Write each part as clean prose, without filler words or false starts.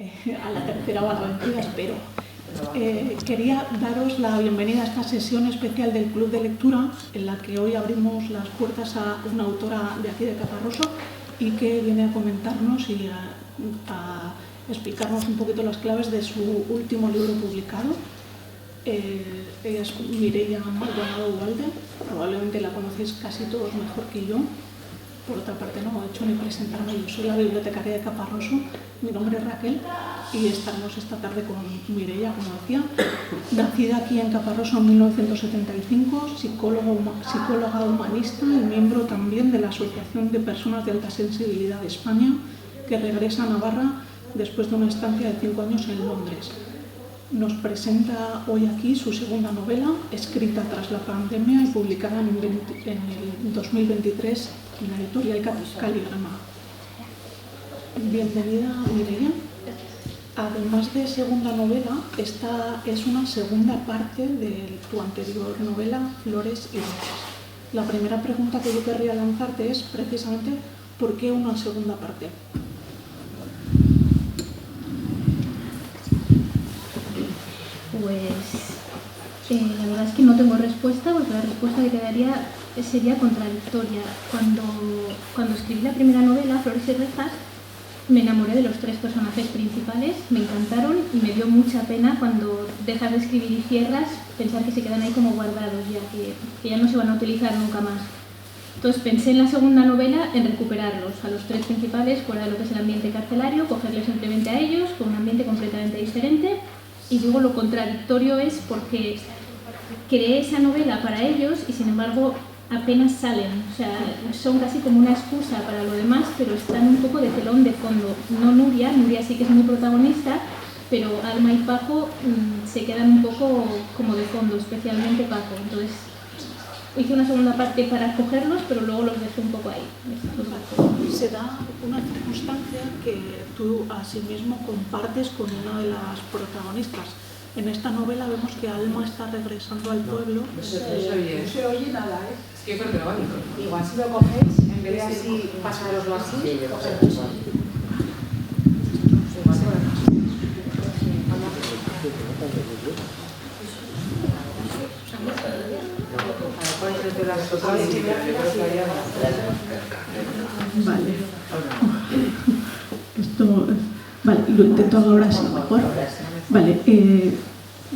a la tercera o a la vencida, espero. Quería daros la bienvenida a esta sesión especial del Club de Lectura, en la que hoy abrimos las puertas a una autora de aquí de Caparroso y que viene a comentarnos y a explicarnos un poquito las claves de su último libro publicado. Ella es Mireia Maldonado Ugalde, probablemente la conocéis casi todos mejor que yo. Por otra parte, no he hecho ni presentarme, yo soy la bibliotecaria de Caparroso, mi nombre es Raquel y estamos esta tarde con Mireia, como decía, nacida aquí en Caparroso en 1975, psicóloga humanista y miembro también de la Asociación de Personas de Alta Sensibilidad de España, que regresa a Navarra después de una estancia de 5 años en Londres. Nos presenta hoy aquí su segunda novela, escrita tras la pandemia y publicada en el 2023 en la editorial Caligrama. Bienvenida, Mireia. Además de segunda novela, esta es una segunda parte de tu anterior novela, Flores y Rosas. La primera pregunta que yo querría lanzarte es precisamente ¿por qué una segunda parte? Pues la verdad es que no tengo respuesta, porque la respuesta que te daría sería contradictoria. Cuando escribí la primera novela, Flores y Rejas, me enamoré de los 3 personajes principales, me encantaron y me dio mucha pena cuando dejas de escribir y cierras, pensar que se quedan ahí como guardados, ya que ya no se van a utilizar nunca más. Entonces pensé en la segunda novela en recuperarlos, a los 3 principales, fuera de lo que es el ambiente carcelario, cogerles simplemente a ellos, con un ambiente completamente diferente. Y digo lo contradictorio es porque creé esa novela para ellos y sin embargo apenas salen, o sea, son casi como una excusa para lo demás, pero están un poco de telón de fondo. No Nuria sí que es muy protagonista, pero Alma y Paco se quedan un poco como de fondo, especialmente Paco. Entonces hice una segunda parte para cogerlos, pero luego los dejé un poco ahí. Se da una circunstancia que tú asimismo compartes con una de las protagonistas. En esta novela vemos que Alma está regresando al pueblo. No se oye nada, ¿eh? Es que es grabado. Igual si lo cogéis, en vez de así, pasároslo así, cogedlo. Vale. Vale, lo intento ahora sí mejor. Vale,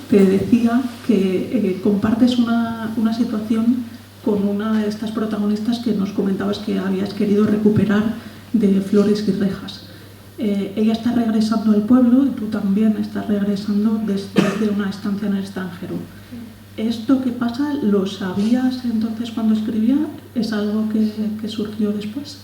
te decía que compartes una situación con una de estas protagonistas que nos comentabas que habías querido recuperar de Flores y Rejas. Ella está regresando al pueblo y tú también estás regresando desde una estancia en el extranjero. ¿Esto que pasa lo sabías entonces cuando escribía? ¿Es algo que surgió después?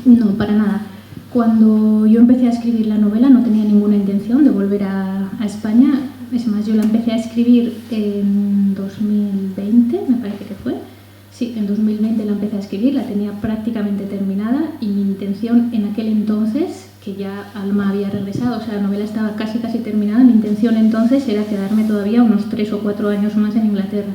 No, para nada. Cuando yo empecé a escribir la novela no tenía ninguna intención de volver a España. Es más, yo la empecé a escribir en 2020, me parece que fue. Sí, en 2020 la empecé a escribir, la tenía prácticamente terminada y mi intención en aquel entonces, que ya Alma había regresado, o sea, la novela estaba casi terminada, mi intención entonces era quedarme todavía unos 3 o 4 años más en Inglaterra.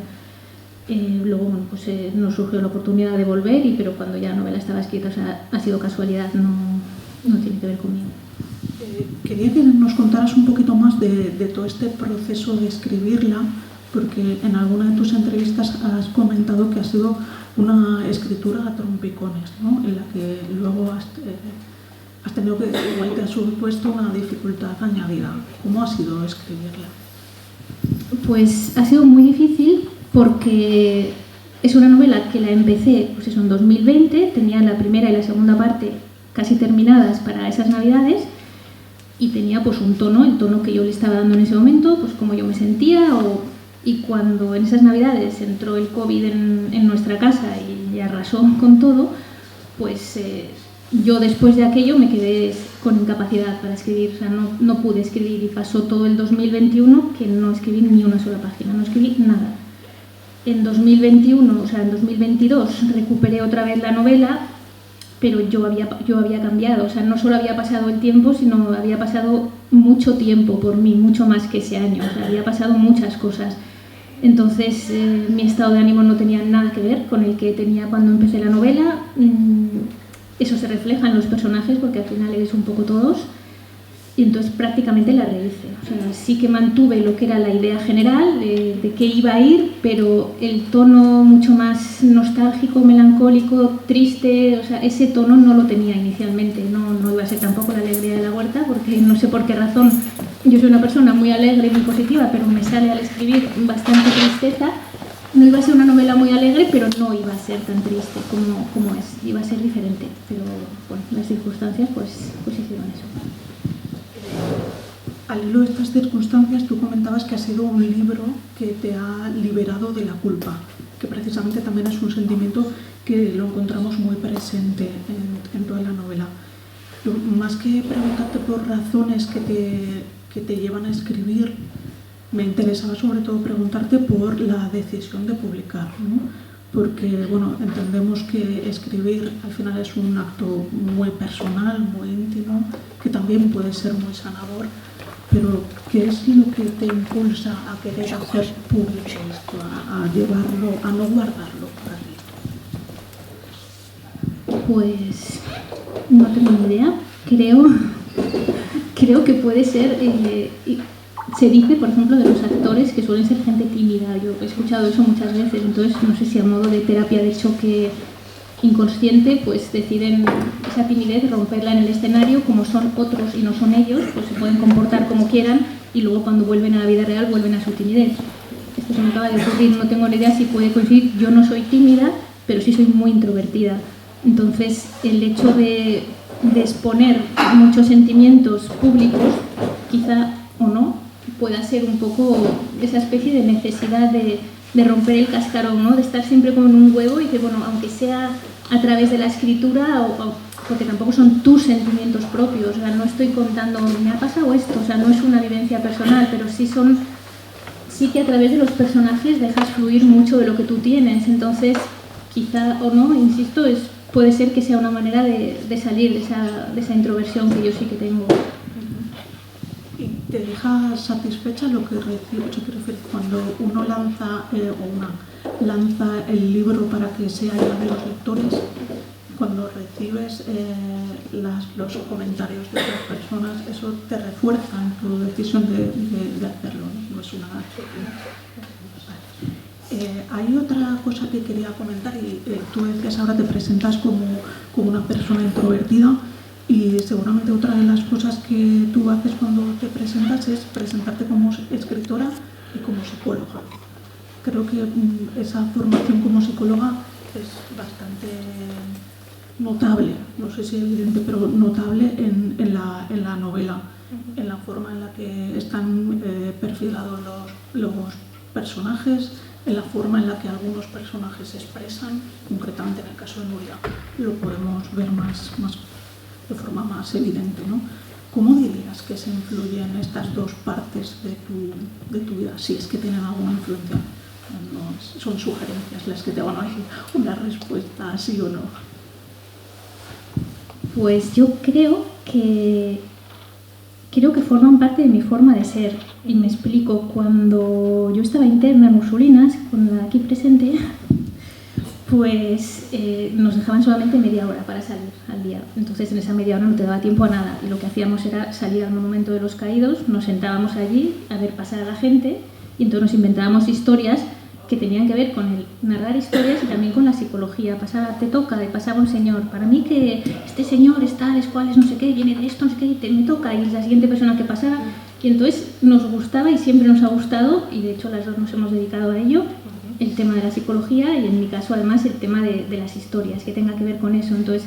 Luego, bueno, pues nos surgió la oportunidad de volver, pero cuando ya la novela estaba escrita, o sea, ha sido casualidad, no tiene que ver conmigo. Quería que nos contaras un poquito más de todo este proceso de escribirla, porque en alguna de tus entrevistas has comentado que ha sido una escritura a trompicones, ¿no? En la que luego has tenido que, igual que ha supuesto una dificultad añadida. ¿Cómo ha sido escribirla? Pues ha sido muy difícil porque es una novela que la empecé pues eso, en 2020, tenía la primera y la segunda parte casi terminadas para esas navidades y tenía pues un tono, el tono que yo le estaba dando en ese momento, pues como yo me sentía y cuando en esas navidades entró el COVID en nuestra casa y arrasó con todo, pues yo después de aquello me quedé con incapacidad para escribir, o sea, no pude escribir y pasó todo el 2021 que no escribí ni una sola página, no escribí nada. En 2021, o sea, en 2022 recuperé otra vez la novela, pero yo había cambiado, o sea, no solo había pasado el tiempo, sino había pasado mucho tiempo por mí, mucho más que ese año, o sea, había pasado muchas cosas. Entonces, mi estado de ánimo no tenía nada que ver con el que tenía cuando empecé la novela. Eso se refleja en los personajes, porque al final eres un poco todos. y entonces prácticamente la rehice. O sea, sí que mantuve lo que era la idea general de qué iba a ir, pero el tono mucho más nostálgico, melancólico, triste, o sea, ese tono no lo tenía inicialmente. No iba a ser tampoco la alegría de la huerta, porque no sé por qué razón. Yo soy una persona muy alegre y muy positiva, pero me sale al escribir bastante tristeza. No iba a ser una novela muy alegre, pero no iba a ser tan triste como es. Iba a ser diferente, pero bueno, las circunstancias pues hicieron eso. Al hilo de estas circunstancias, tú comentabas que ha sido un libro que te ha liberado de la culpa, que precisamente también es un sentimiento que lo encontramos muy presente en toda la novela. Pero más que preguntarte por razones que te llevan a escribir, me interesaba sobre todo preguntarte por la decisión de publicar, ¿no? Porque bueno, entendemos que escribir al final es un acto muy personal, muy íntimo, que también puede ser muy sanador, pero ¿qué es lo que te impulsa a querer hacer público esto, a llevarlo, a no guardarlo para ti? Pues no tengo ni idea. Creo que puede ser... se dice, por ejemplo, de los actores que suelen ser gente tímida. Yo he escuchado eso muchas veces, entonces no sé si a modo de terapia de choque inconsciente, pues deciden esa timidez, romperla en el escenario, como son otros y no son ellos, pues se pueden comportar como quieran y luego cuando vuelven a la vida real vuelven a su timidez. Esto se me acaba de ocurrir, no tengo ni idea si puede coincidir. Yo no soy tímida, pero sí soy muy introvertida. Entonces, el hecho de exponer muchos sentimientos públicos, quizá o no, pueda ser un poco esa especie de necesidad de romper el cascarón, ¿no? De estar siempre como en un huevo y que, bueno, aunque sea a través de la escritura, porque tampoco son tus sentimientos propios, o sea, no estoy contando, me ha pasado esto, o sea, no es una vivencia personal, pero sí que a través de los personajes dejas fluir mucho de lo que tú tienes, entonces quizá o no, insisto, puede ser que sea una manera de salir de esa introversión que yo sí que tengo. ¿Te deja satisfecha lo que recibes? Cuando uno lanza lanza el libro para que sea de los lectores, cuando recibes los comentarios de otras personas, eso te refuerza en tu decisión de hacerlo, ¿no? No es una... hay otra cosa que quería comentar y tú decías ahora te presentas como una persona introvertida. Y seguramente otra de las cosas que tú haces cuando te presentas es presentarte como escritora y como psicóloga. Creo que esa formación como psicóloga es bastante notable, no sé si evidente, pero notable en la novela, en la forma en la que están perfilados los personajes, en la forma en la que algunos personajes se expresan, concretamente en el caso de Nuria lo podemos ver más de forma más evidente, ¿no? ¿Cómo dirías que se influyen estas dos partes de tu vida? Si es que tienen alguna influencia. No, son sugerencias las que te van a decir una respuesta sí o no. Pues yo creo que forman parte de mi forma de ser. Y me explico. Cuando yo estaba interna en Ursulinas, con la aquí presente, pues nos dejaban solamente media hora para salir al día. Entonces en esa media hora no te daba tiempo a nada y lo que hacíamos era salir al Monumento de los Caídos, nos sentábamos allí a ver pasar a la gente y entonces nos inventábamos historias que tenían que ver con el narrar historias y también con la psicología. Pasaba un señor, para mí que este señor es tales cuales, no sé qué, viene de esto, no sé qué, me toca, y la siguiente persona que pasaba. Y entonces nos gustaba y siempre nos ha gustado, y de hecho las dos nos hemos dedicado a ello, el tema de la psicología y en mi caso además el tema de las historias, que tenga que ver con eso. Entonces,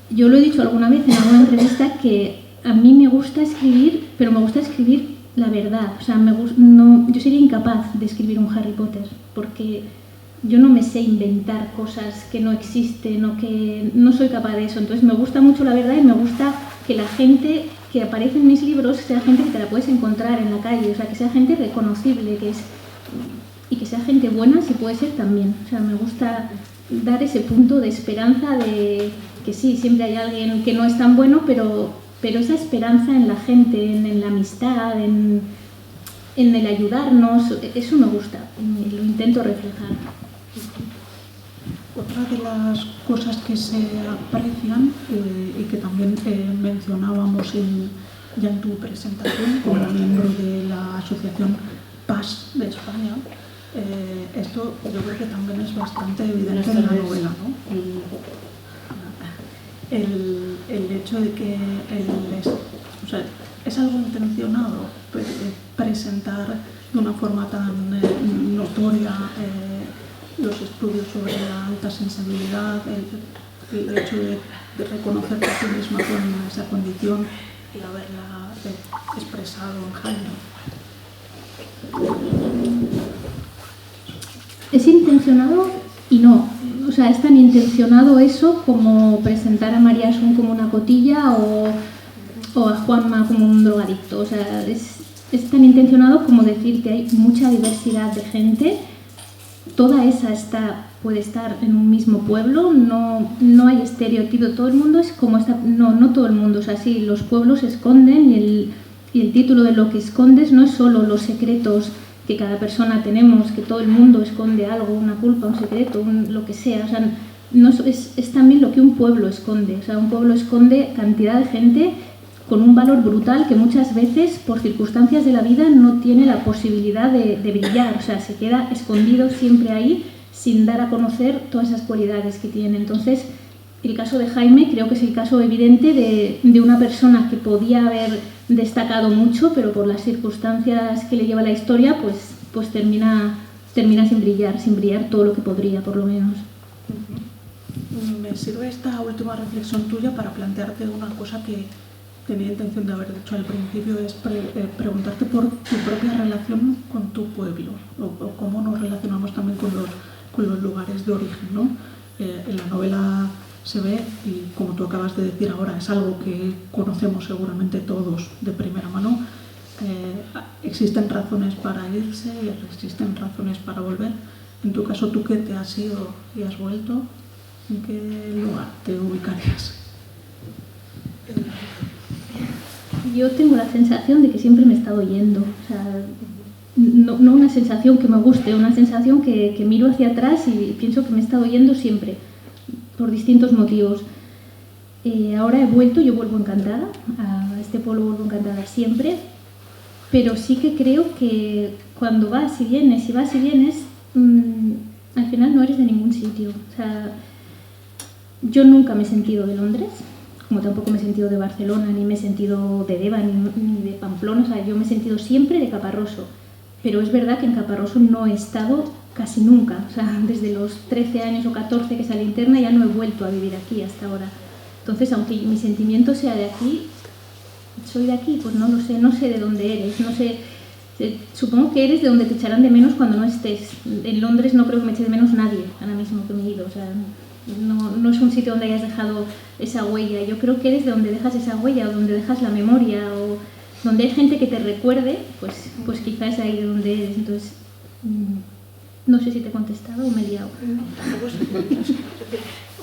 yo lo he dicho alguna vez en alguna entrevista que a mí me gusta escribir, pero me gusta escribir la verdad. O sea, yo sería incapaz de escribir un Harry Potter porque yo no me sé inventar cosas que no existen o que no soy capaz de eso. Entonces me gusta mucho la verdad y me gusta que la gente que aparece en mis libros sea gente que te la puedes encontrar en la calle, o sea, que sea gente reconocible, y que sea gente buena si puede ser también. O sea, me gusta dar ese punto de esperanza de que sí, siempre hay alguien que no es tan bueno, pero esa esperanza en la gente, en la amistad, en el ayudarnos, eso me gusta y lo intento reflejar. Otra de las cosas que se aprecian y que también mencionábamos ya en tu presentación como miembro de la Asociación Paz de España. Esto yo creo que también es bastante evidente en la novela, ¿no? El hecho de que o sea, es algo intencionado presentar de una forma tan notoria los estudios sobre la alta sensibilidad, el hecho de reconocerte a ti misma con esa condición y haberla expresado en Jaime. Es intencionado y no. O sea, es tan intencionado eso como presentar a María Asun como una cotilla o a Juanma como un drogadicto. O sea, es tan intencionado como decir que hay mucha diversidad de gente. Toda esa puede estar en un mismo pueblo, no hay estereotipo, todo el mundo es como está, no todo el mundo, o sea, sí, los pueblos se esconden y el título de lo que escondes no es solo los secretos que cada persona tenemos, que todo el mundo esconde algo, una culpa, un secreto, lo que sea, o sea, no, es también lo que un pueblo esconde, o sea, un pueblo esconde cantidad de gente con un valor brutal que muchas veces, por circunstancias de la vida, no tiene la posibilidad de brillar, o sea, se queda escondido siempre ahí sin dar a conocer todas esas cualidades que tiene. Entonces, el caso de Jaime creo que es el caso evidente de una persona que podía haber destacado mucho, pero por las circunstancias que le lleva la historia, pues termina sin brillar todo lo que podría, por lo menos. Me sirve esta última reflexión tuya para plantearte una cosa que tenía intención de haber dicho al principio, es preguntarte por tu propia relación con tu pueblo, o cómo nos relacionamos también con los lugares de origen, ¿no? En la novela se ve, y como tú acabas de decir ahora, es algo que conocemos seguramente todos de primera mano. Existen razones para irse y existen razones para volver. En tu caso, ¿tú qué te has ido y has vuelto? ¿En qué lugar te ubicarías? Yo tengo la sensación de que siempre me he estado yendo, o sea, no una sensación que me guste, una sensación que miro hacia atrás y pienso que me he estado yendo siempre, por distintos motivos. Ahora he vuelto, yo vuelvo encantada, a este pueblo vuelvo encantada siempre, pero sí que creo que cuando vas y vienes, al final no eres de ningún sitio. O sea, yo nunca me he sentido de Londres, como tampoco me he sentido de Barcelona, ni me he sentido de Deva, ni de Pamplona, o sea, yo me he sentido siempre de Caparroso. Pero es verdad que en Caparroso no he estado casi nunca, o sea, desde los 13 años o 14 que salí interna ya no he vuelto a vivir aquí hasta ahora. Entonces, aunque mi sentimiento sea de aquí, ¿soy de aquí? Pues no lo sé, no sé de dónde eres, no sé, supongo que eres de donde te echarán de menos cuando no estés. En Londres no creo que me eche de menos nadie ahora mismo que me he ido, o sea, no es un sitio donde hayas dejado esa huella. Yo creo que eres de donde dejas esa huella o donde dejas la memoria o donde hay gente que te recuerde, pues quizás es ahí de donde eres. Entonces, no sé si te he contestado o me he liado.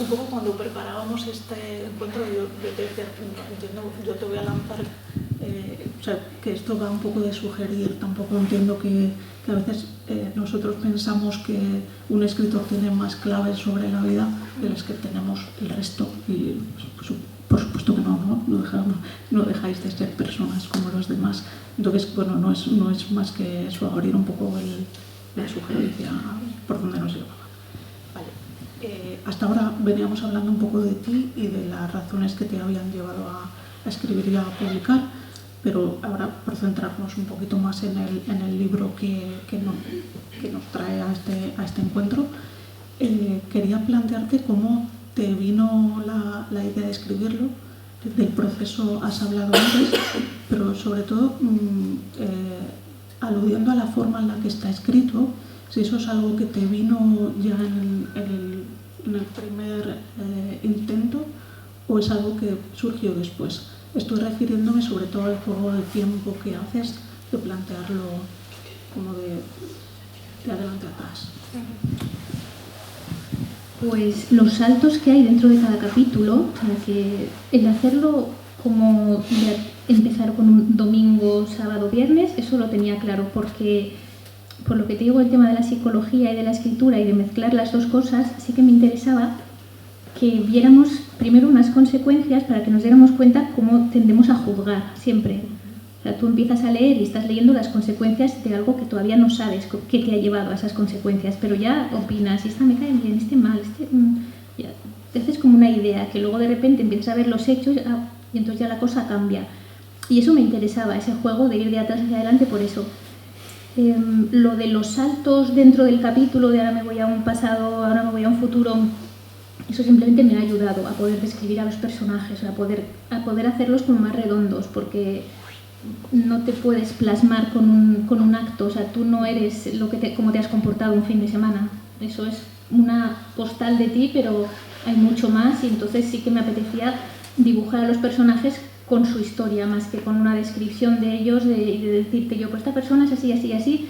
Un poco cuando preparábamos este encuentro, yo te voy a lanzar, o sea, que esto va un poco de sugerir, tampoco entiendo que a veces nosotros pensamos que un escritor tiene más claves sobre la vida de las que tenemos el resto, y por supuesto que no dejáis de ser personas como los demás. Entonces, bueno, no es más que eso, abrir un poco la sugerencia por donde nos lleva. Vale. Hasta ahora veníamos hablando un poco de ti y de las razones que te habían llevado a escribir y a publicar, pero ahora, por centrarnos un poquito más en el libro que nos trae a este encuentro, quería plantearte cómo te vino la idea de escribirlo. Del proceso has hablado antes, pero sobre todo aludiendo a la forma en la que está escrito, si eso es algo que te vino ya en el primer intento o es algo que surgió después. Estoy refiriéndome sobre todo al juego de tiempo que haces, de plantearlo como de adelante a atrás. Pues los saltos que hay dentro de cada capítulo, para que el hacerlo como de empezar con un domingo, sábado, viernes, eso lo tenía claro, porque por lo que te digo, el tema de la psicología y de la escritura y de mezclar las dos cosas, sí que me interesaba que viéramos primero unas consecuencias para que nos diéramos cuenta cómo tendemos a juzgar siempre. O sea, tú empiezas a leer y estás leyendo las consecuencias de algo que todavía no sabes qué te ha llevado a esas consecuencias, pero ya opinas, esta me cae bien, este mal, ya te haces como una idea, que luego de repente empiezas a ver los hechos y entonces ya la cosa cambia. Y eso me interesaba, ese juego de ir de atrás hacia adelante por eso. Lo de los saltos dentro del capítulo, de ahora me voy a un pasado, ahora me voy a un futuro, eso simplemente me ha ayudado a poder describir a los personajes, a poder hacerlos como más redondos, porque no te puedes plasmar con un acto, o sea, tú no eres cómo te has comportado un fin de semana. Eso es una postal de ti, pero hay mucho más, y entonces sí que me apetecía dibujar a los personajes con su historia, más que con una descripción de ellos, de decirte yo, pues esta persona es así, así, así,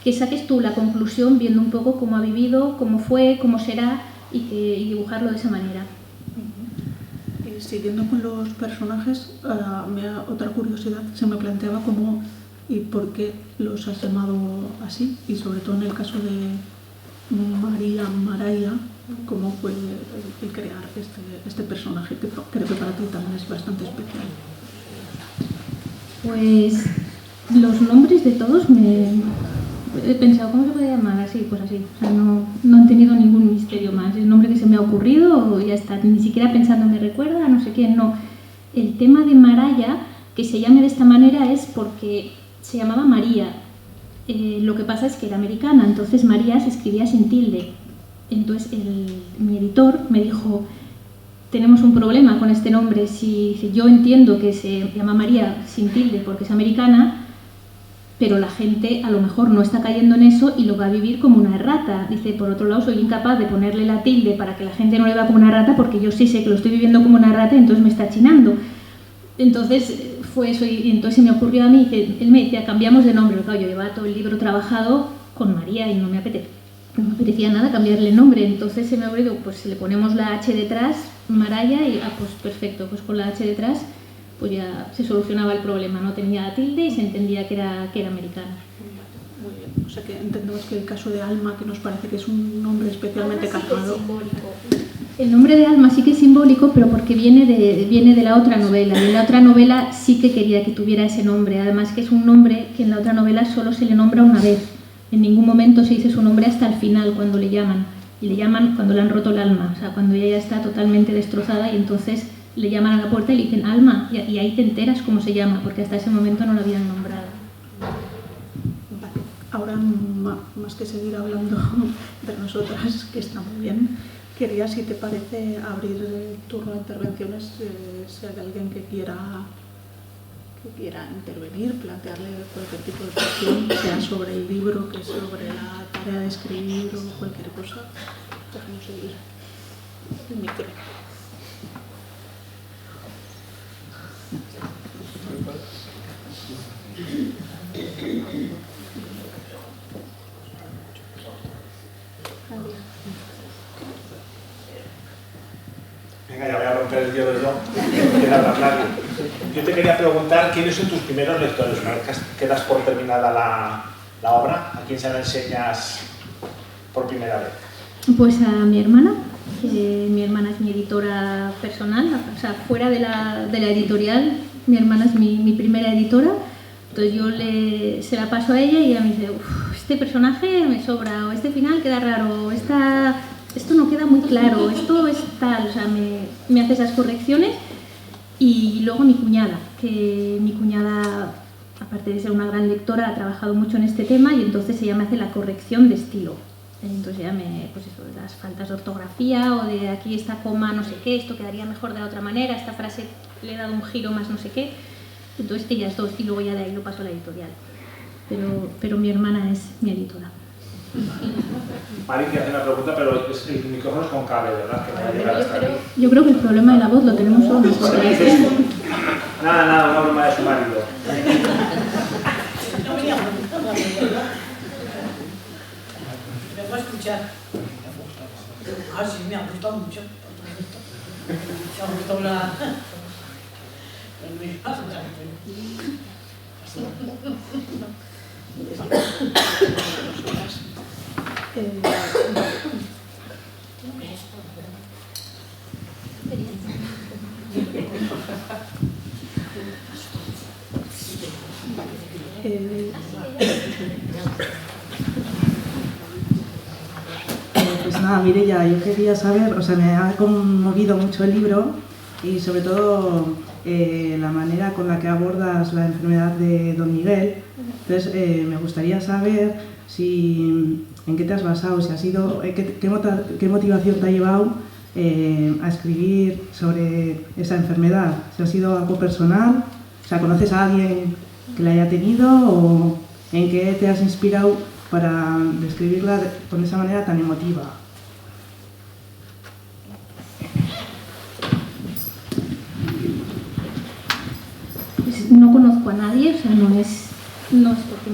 que saques tú la conclusión viendo un poco cómo ha vivido, cómo fue, cómo será, y dibujarlo de esa manera. Siguiendo con los personajes, otra curiosidad se me planteaba cómo y por qué los has llamado así, y sobre todo en el caso de Maraya, cómo fue el crear este personaje, que creo que para ti también es bastante especial. Pues los nombres de todos he pensado, ¿cómo se puede llamar? Así, pues así. O sea, no han tenido ningún misterio más. Es el nombre que se me ha ocurrido, o ya está. Ni siquiera pensando, me recuerda a no sé quién, no. El tema de Maraya, que se llame de esta manera, es porque se llamaba María. Lo que pasa es que era americana, entonces María se escribía sin tilde. Entonces mi editor me dijo, tenemos un problema con este nombre. Si yo entiendo que se llama María sin tilde porque es americana, pero la gente a lo mejor no está cayendo en eso y lo va a vivir como una errata. Dice, por otro lado, soy incapaz de ponerle la tilde para que la gente no le vea como una errata, porque yo sí sé que lo estoy viviendo como una errata y entonces me está chinando. Entonces fue eso, y entonces se me ocurrió a mí, él me decía, cambiamos de nombre. Claro, yo llevaba todo el libro trabajado con María y no me apetecía nada cambiarle el nombre. Entonces se me ocurrió, pues le ponemos la H detrás, Maraya, y pues perfecto, pues con la H detrás pues ya se solucionaba el problema, no tenía tilde y se entendía que era americana. Muy bien, o sea que entendemos que el caso de Alma, que nos parece que es un nombre especialmente cargado. El nombre de Alma sí que es simbólico, pero porque viene de la otra novela. Y en la otra novela sí que quería que tuviera ese nombre, además que es un nombre que en la otra novela solo se le nombra una vez. En ningún momento se dice su nombre hasta el final, cuando le llaman. Y le llaman cuando le han roto el alma, o sea, cuando ella ya está totalmente destrozada y entonces le llaman a la puerta y le dicen Alma, y ahí te enteras cómo se llama, porque hasta ese momento no lo habían nombrado. Vale. Ahora, más que seguir hablando de nosotras, que está muy bien, quería, si te parece, abrir el turno de intervenciones, si hay alguien que quiera intervenir, plantearle cualquier tipo de cuestión, sea sobre el libro, que sobre la tarea de escribir o cualquier cosa. Déjame seguir el micro. Venga, ya voy a romper el hielo yo. Yo te quería preguntar, ¿quiénes son tus primeros lectores? Una vez que das por terminada la obra, ¿a quién se la enseñas por primera vez? Pues a mi hermana, que mi hermana es mi editora personal, o sea, fuera de la editorial, mi hermana es mi primera editora. Entonces yo se la paso a ella y ella me dice, este personaje me sobra, o este final queda raro, esto no queda muy claro, esto es tal, o sea, me hace esas correcciones. Y luego mi cuñada, que mi cuñada, aparte de ser una gran lectora, ha trabajado mucho en este tema y entonces ella me hace la corrección de estilo. Entonces ella pues eso, las faltas de ortografía o de aquí esta coma no sé qué, esto quedaría mejor de la otra manera, esta frase le he dado un giro más no sé qué. Entonces ellas dos, y luego ya de ahí lo paso a la editorial. Pero mi hermana es mi editora. Mari, que hace una pregunta, pero el micrófono es con cable, ¿verdad? Que no va a llegar hasta aquí. Yo creo que el problema de la voz lo tenemos todos. Nada, una broma de su marido. ¿Me puedo escuchar? Sí, me ha gustado mucho. Me ha gustado la... Pues nada, Mireia, yo quería saber, o sea, me ha conmovido mucho el libro y sobre todo la manera con la que abordas la enfermedad de Don Miguel. Entonces, me gustaría saber en qué te has basado, si ha sido, qué motivación te ha llevado a escribir sobre esa enfermedad. Si ha sido algo personal, o sea, ¿conoces a alguien que la haya tenido o en qué te has inspirado para describirla con esa manera tan emotiva? Pues no conozco a nadie, o sea, no es porque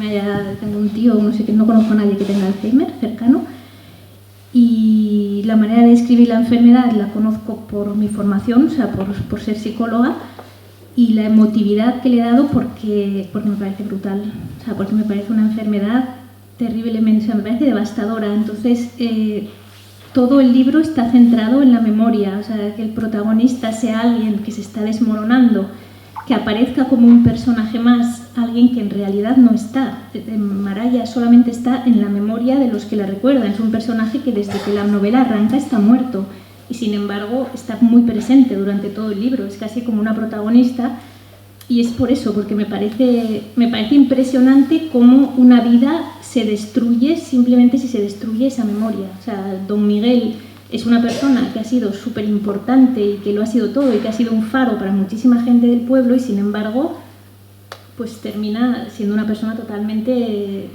tengo un tío, no sé, que no conozco a nadie que tenga Alzheimer cercano. Y la manera de describir la enfermedad la conozco por mi formación, o sea, por ser psicóloga, y la emotividad que le he dado porque me parece brutal, o sea, porque me parece una enfermedad terriblemente, o sea, me parece devastadora. Entonces, todo el libro está centrado en la memoria, o sea, que el protagonista sea alguien que se está desmoronando, que aparezca como un personaje más, alguien que en realidad no está. Maraya solamente está en la memoria de los que la recuerdan. Es un personaje que desde que la novela arranca está muerto y sin embargo está muy presente durante todo el libro. Es casi como una protagonista y es por eso, porque me parece impresionante cómo una vida se destruye simplemente si se destruye esa memoria. O sea, Don Miguel es una persona que ha sido súper importante y que lo ha sido todo y que ha sido un faro para muchísima gente del pueblo y sin embargo pues termina siendo una persona totalmente...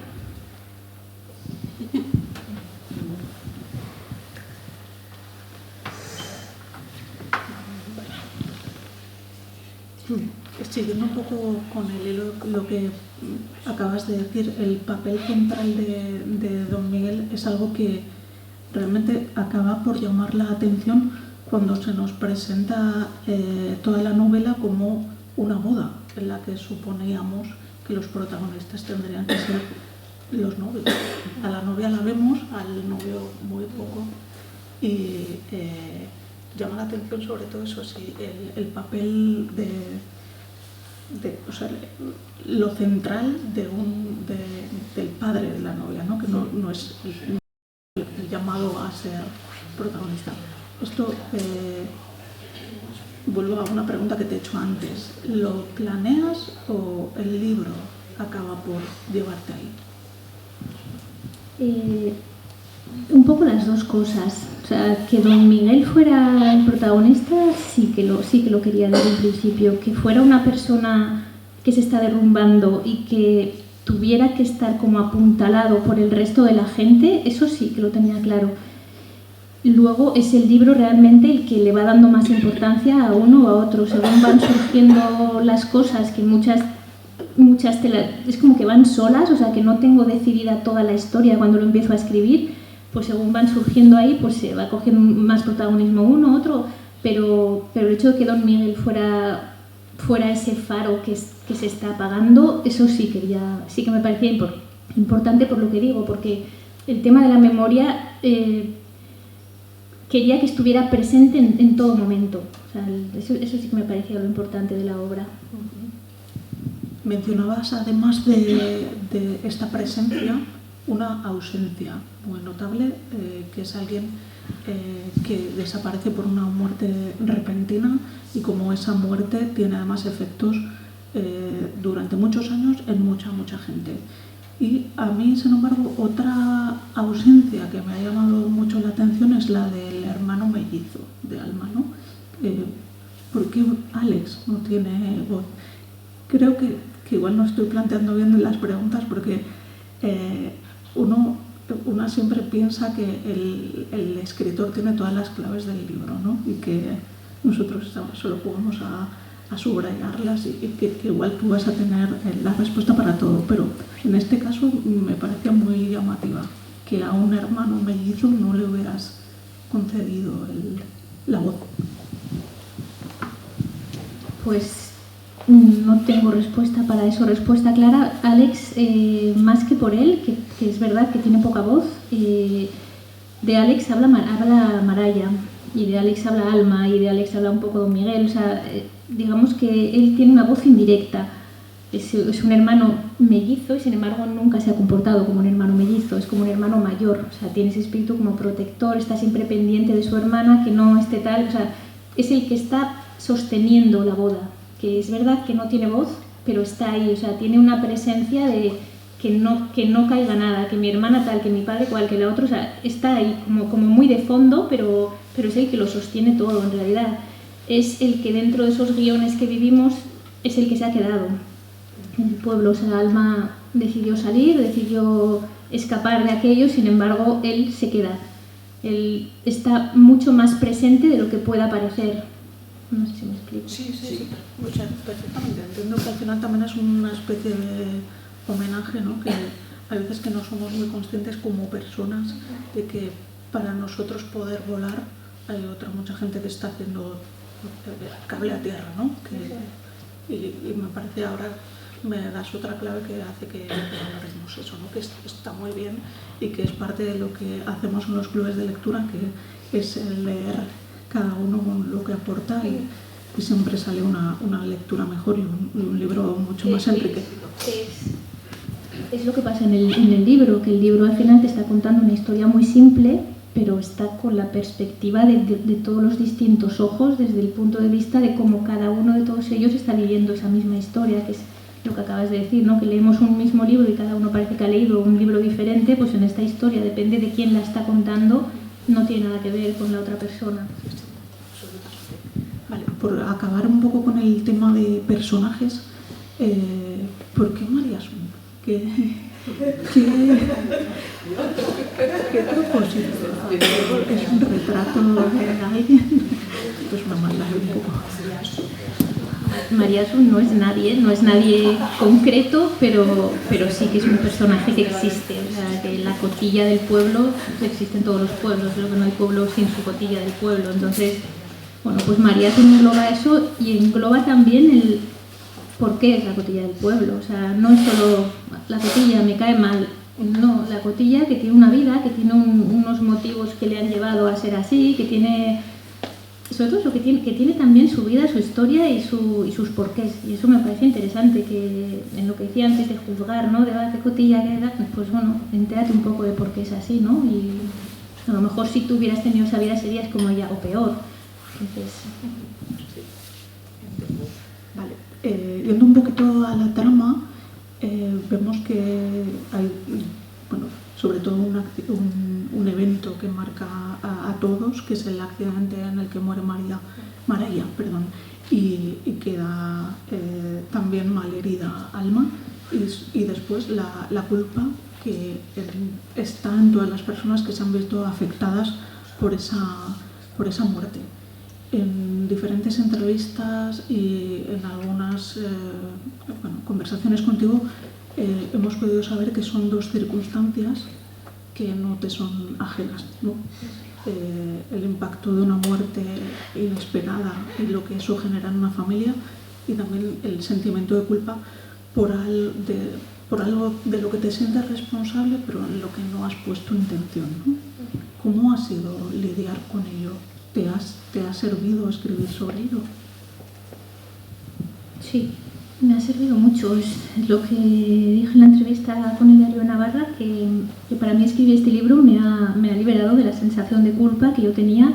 Siguiendo un poco con el hilo, lo que acabas de decir, el papel central de Don Miguel es algo que realmente acaba por llamar la atención cuando se nos presenta toda la novela como una boda en la que suponíamos que los protagonistas tendrían que ser los novios. A la novia la vemos, al novio muy poco, y llama la atención sobre todo eso, sí, el papel o sea, lo central del padre de la novia, ¿no? Que no es el llamado a ser protagonista. Esto, vuelvo a una pregunta que te he hecho antes. ¿Lo planeas o el libro acaba por llevarte ahí? Un poco las dos cosas. O sea, que Don Miguel fuera el protagonista sí que lo quería desde el principio. Que fuera una persona que se está derrumbando y que tuviera que estar como apuntalado por el resto de la gente, eso sí que lo tenía claro. Luego es el libro realmente el que le va dando más importancia a uno o a otro. Según van surgiendo las cosas, que muchas es como que van solas, o sea que no tengo decidida toda la historia cuando lo empiezo a escribir, pues según van surgiendo ahí, pues se va cogiendo más protagonismo uno, otro, pero el hecho de que Don Miguel fuera ese faro que se está apagando, eso sí que me parecía importante por lo que digo, porque el tema de la memoria quería que estuviera presente en todo momento. O sea, eso sí que me parecía lo importante de la obra. Mencionabas, además de esta presencia, una ausencia muy notable, que es alguien que desaparece por una muerte repentina y como esa muerte tiene además efectos durante muchos años en mucha gente. Y a mí, sin embargo, otra ausencia que me ha llamado mucho la atención es la del hermano mellizo de Alma, ¿no? ¿Por qué Alex no tiene voz? Creo que igual no estoy planteando bien las preguntas porque una siempre piensa que el escritor tiene todas las claves del libro, ¿no? Y que nosotros solo jugamos a subrayarlas y que igual tú vas a tener la respuesta para todo, pero en este caso me parecía muy llamativa que a un hermano mellizo no le hubieras concedido la voz. Pues no tengo respuesta para eso, respuesta clara. Alex, más que por él, que es verdad que tiene poca voz, de Alex habla Maraya, y de Alex habla Alma, y de Alex habla un poco Don Miguel. O sea, digamos que él tiene una voz indirecta, es un hermano mellizo y sin embargo nunca se ha comportado como un hermano mellizo, es como un hermano mayor, o sea, tiene ese espíritu como protector, está siempre pendiente de su hermana, que no esté tal, o sea, es el que está sosteniendo la boda, que es verdad que no tiene voz, pero está ahí, o sea, tiene una presencia de que no caiga nada, que mi hermana tal, que mi padre cual, que la otra, o sea, está ahí como muy de fondo, pero es el que lo sostiene todo en realidad. Es el que dentro de esos guiones que vivimos es el que se ha quedado en el pueblo. O sea, Alma decidió salir, decidió escapar de aquello, sin embargo, él se queda. Él está mucho más presente de lo que pueda parecer. No sé si me explico. Sí. O sea, perfectamente. Entiendo que al final también es una especie de homenaje, ¿no? Que hay veces que no somos muy conscientes como personas de que para nosotros poder volar hay mucha gente que está haciendo cable a tierra, ¿no? Y me parece ahora me das otra clave que hace que valoremos eso, ¿no? Que está muy bien y que es parte de lo que hacemos en los clubes de lectura, que es el leer cada uno lo que aporta y siempre sale una lectura mejor y un libro mucho más enriquecido. Es lo que pasa en el libro, que el libro al final te está contando una historia muy simple, pero está con la perspectiva de todos los distintos ojos, desde el punto de vista de cómo cada uno de todos ellos está viviendo esa misma historia, que es lo que acabas de decir, ¿no? Que leemos un mismo libro y cada uno parece que ha leído un libro diferente, pues en esta historia depende de quién la está contando, no tiene nada que ver con la otra persona. Vale, por acabar un poco con el tema de personajes, ¿por qué María Asun? ¿Qué propósito? ¿Es un retrato de alguien? Pues una maldad un poco. María Asun no es nadie concreto, pero sí que es un personaje que existe. O sea, que la cotilla del pueblo existe en todos los pueblos, lo que no hay pueblo sin su cotilla del pueblo. Entonces, bueno, pues María Asun engloba eso y engloba también el por qué es la cotilla del pueblo. O sea, no es solo la cotilla me cae mal, no, la cotilla que tiene una vida, que tiene unos motivos que le han llevado a ser así, que tiene, sobre todo eso, que tiene también su vida, su historia y sus porqués. Y eso me parece interesante, que en lo que decía antes de juzgar, ¿no? De qué cotilla, qué edad, pues bueno, entérate un poco de por qué es así, ¿no? Y a lo mejor si tú hubieras tenido esa vida serías como ella, o peor. Entonces, vale, yendo un poquito a la trama, vemos que hay, bueno, sobre todo un evento que marca a todos, que es el accidente en el que muere Maraya, y queda también malherida Alma, y después la culpa que está en todas las personas que se han visto afectadas por esa muerte. En diferentes entrevistas y en algunas conversaciones contigo hemos podido saber que son dos circunstancias que no te son ajenas, ¿no? El impacto de una muerte inesperada y lo que eso genera en una familia, y también el sentimiento de culpa por algo de lo que te sientes responsable pero en lo que no has puesto intención, ¿no? ¿Cómo ha sido lidiar con ello? ¿Te ha servido escribir sobre ello? Sí, me ha servido mucho. Es lo que dije en la entrevista con el diario de Navarra, que para mí escribir este libro me ha liberado de la sensación de culpa que yo tenía,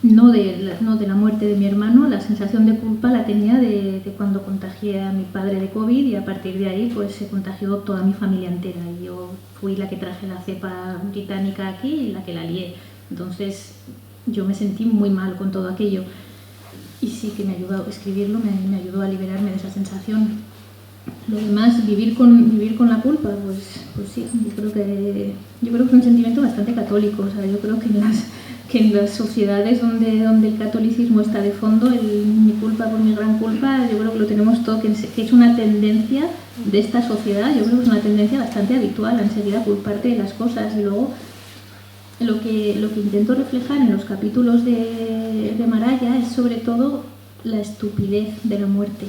no de la muerte de mi hermano. La sensación de culpa la tenía de cuando contagié a mi padre de COVID, y a partir de ahí pues se contagió toda mi familia entera. Y yo fui la que traje la cepa británica aquí y la que la lié. Entonces yo me sentí muy mal con todo aquello. Y sí que me ayudó, escribirlo me ayudó a liberarme de esa sensación. Lo demás, vivir con la culpa, pues sí, yo creo que es un sentimiento bastante católico. O sea, yo creo que en las sociedades donde el catolicismo está de fondo, mi culpa por mi gran culpa, yo creo que lo tenemos todo, que es una tendencia de esta sociedad. Yo creo que es una tendencia bastante habitual, enseguida culparte de las cosas. Y luego lo que intento reflejar en los capítulos de Maraya es sobre todo la estupidez de la muerte,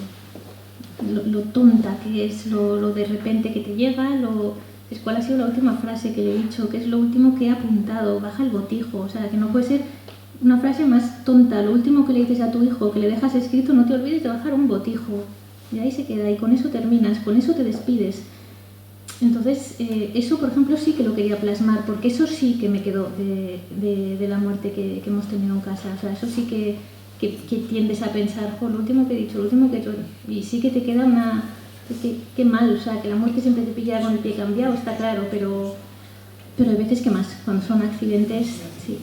lo tonta que es, lo de repente que te llega, ¿cuál ha sido la última frase que le he dicho? ¿Qué es lo último que he apuntado? Baja el botijo. O sea, que no puede ser una frase más tonta. Lo último que le dices a tu hijo, que le dejas escrito, no te olvides de bajar un botijo. Y ahí se queda, y con eso terminas, con eso te despides. Entonces, eso, por ejemplo, sí que lo quería plasmar, porque eso sí que me quedó de la muerte que hemos tenido en casa. O sea, eso sí que tiendes a pensar, lo último que he dicho, lo último que he hecho, y sí que te queda una... Qué mal, o sea, que la muerte siempre te pilla con el pie cambiado, está claro, pero hay veces que más, cuando son accidentes, sí.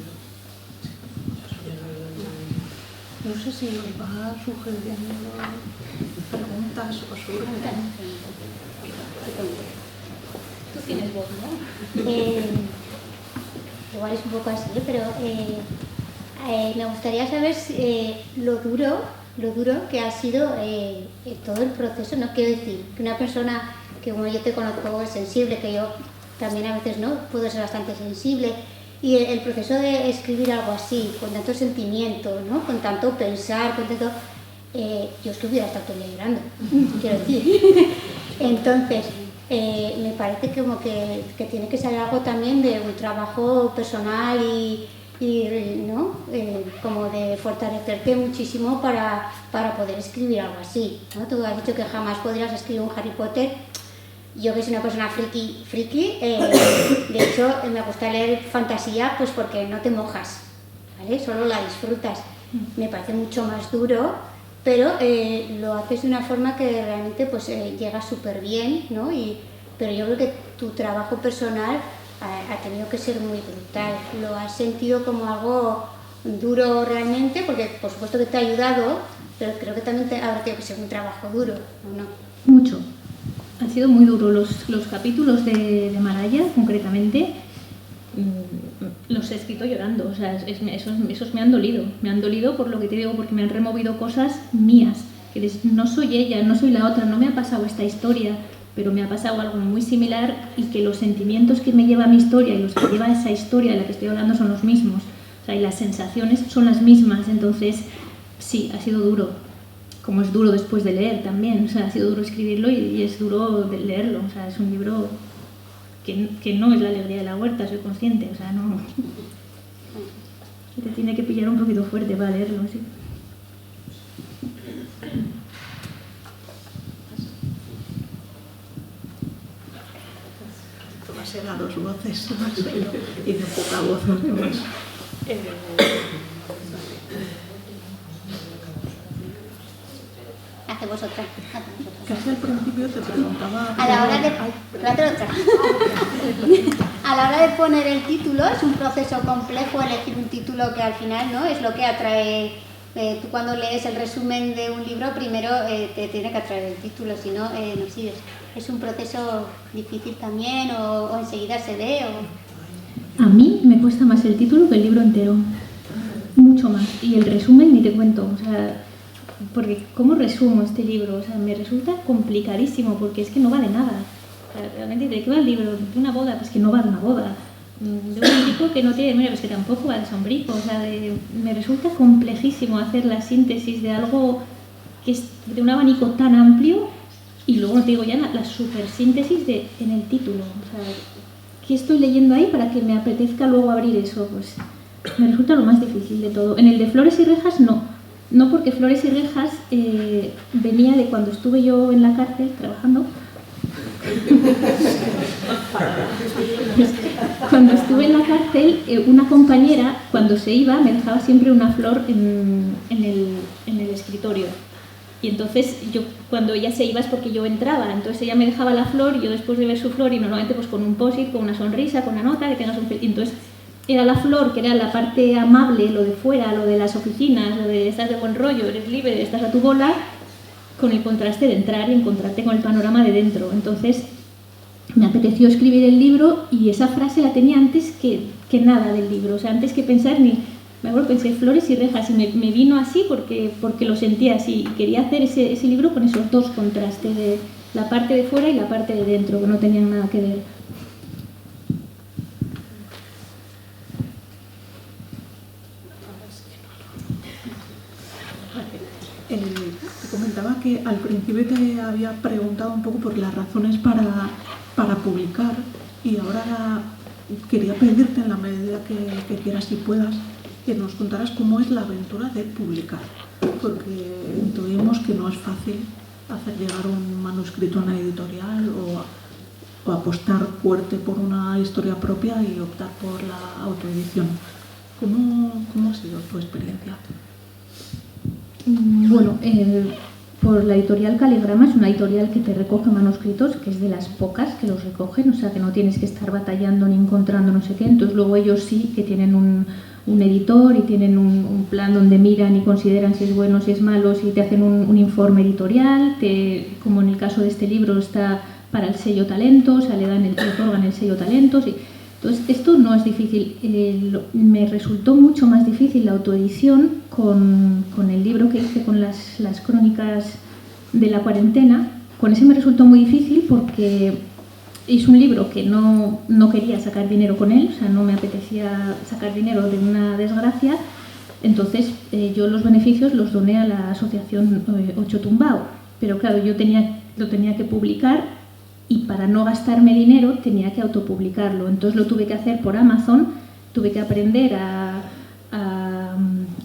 No sé si va sugiriendo preguntas o sugerencias. Tú tienes voz, ¿no? Igual es un poco así, pero me gustaría saber lo duro que ha sido todo el proceso. No quiero decir que una persona que, como yo te conozco, es sensible, que yo también a veces no puedo ser bastante sensible, y el proceso de escribir algo así, con tanto sentimiento, ¿no? Con tanto pensar, con tanto... yo es que hubiera estado todo el día llorando, quiero decir. Entonces, me parece como que tiene que ser algo también de un trabajo personal y ¿no? Como de fortalecerte muchísimo para poder escribir algo así, ¿no? Tú has dicho que jamás podrías escribir un Harry Potter. Yo, que soy una persona friki, de hecho me gusta leer fantasía pues porque no te mojas, ¿vale? Solo la disfrutas. Me parece mucho más duro, pero lo haces de una forma que realmente pues llega súper bien, ¿no? Pero yo creo que tu trabajo personal ha tenido que ser muy brutal. Lo has sentido como algo duro realmente, porque por supuesto que te ha ayudado, pero creo que también habrá tenido que ser un trabajo duro, ¿o no? Mucho. Han sido muy duros los capítulos de Maraya, concretamente. Los he escrito llorando, o sea, esos me han dolido por lo que te digo, porque me han removido cosas mías, que no soy ella, no soy la otra, no me ha pasado esta historia, pero me ha pasado algo muy similar, y que los sentimientos que me lleva mi historia y los que lleva esa historia de la que estoy hablando son los mismos, o sea, y las sensaciones son las mismas. Entonces sí, ha sido duro, como es duro después de leer también, o sea, ha sido duro escribirlo y es duro de leerlo, o sea, es un libro que no es la alegría de la huerta, soy consciente, o sea, no... Te tiene que pillar un poquito fuerte para leerlo, sí. Va a ser a dos voces, y de poca voz, además. Hacemos otra. Casi al principio te preguntaba... A la hora de poner el título, es un proceso complejo elegir un título que al final, ¿no?, es lo que atrae. Tú cuando lees el resumen de un libro, primero te tiene que atraer el título, si no, no sigues. ¿Es un proceso difícil también o enseguida se ve? A mí me cuesta más el título que el libro entero, mucho más. Y el resumen ni te cuento, o sea... Porque ¿cómo resumo este libro? O sea, me resulta complicadísimo, porque es que no va de nada. O sea, realmente, ¿de qué va el libro? ¿De una boda? Pues que no va de una boda. De un sombrico que no tiene... Mira, pues que tampoco va de sombrico. O sea, me resulta complejísimo hacer la síntesis de algo que es de un abanico tan amplio, y luego no te digo ya la supersíntesis en el título. O sea, ¿qué estoy leyendo ahí para que me apetezca luego abrir eso? Pues me resulta lo más difícil de todo. En el de Flores y Rejas, no. No, porque Flores y Rejas venía de cuando estuve yo en la cárcel trabajando. Cuando estuve en la cárcel, una compañera, cuando se iba, me dejaba siempre una flor en el escritorio. Y entonces, cuando ella se iba es porque yo entraba. Entonces ella me dejaba la flor, y yo después de ver su flor, y normalmente pues con un post-it, con una sonrisa, con una nota, que tengas un... Entonces, era la flor, que era la parte amable, lo de fuera, lo de las oficinas, lo de estás de buen rollo, eres libre, estás a tu bola, con el contraste de entrar y encontrarte con el panorama de dentro. Entonces me apeteció escribir el libro, y esa frase la tenía antes que nada del libro, o sea, antes que pensar me acuerdo, pensé Flores y Rejas, y me vino así porque lo sentía así, y quería hacer ese libro con esos dos contrastes, de la parte de fuera y la parte de dentro, que no tenían nada que ver. Te comentaba que al principio te había preguntado un poco por las razones para publicar, y ahora quería pedirte, en la medida que quieras y puedas, que nos contaras cómo es la aventura de publicar, porque intuimos que no es fácil hacer llegar un manuscrito a una editorial o apostar fuerte por una historia propia y optar por la autoedición. ¿Cómo ha sido tu experiencia? Bueno, por la editorial Caligrama, es una editorial que te recoge manuscritos, que es de las pocas que los recogen, o sea que no tienes que estar batallando ni encontrando no sé qué. Entonces luego ellos sí que tienen un editor y tienen un plan donde miran y consideran si es bueno, si es malo, si te hacen un informe editorial, como en el caso de este libro está para el sello Talento, o sea, le otorgan el sello Talentos. Entonces, esto no es difícil. Me resultó mucho más difícil la autoedición con el libro que hice con las crónicas de la cuarentena. Con ese me resultó muy difícil porque es un libro que no quería sacar dinero con él, o sea, no me apetecía sacar dinero de una desgracia. Entonces, yo los beneficios los doné a la asociación Ocho Tumbao. Pero claro, yo lo tenía que publicar. Y para no gastarme dinero tenía que autopublicarlo. Entonces lo tuve que hacer por Amazon, tuve que aprender a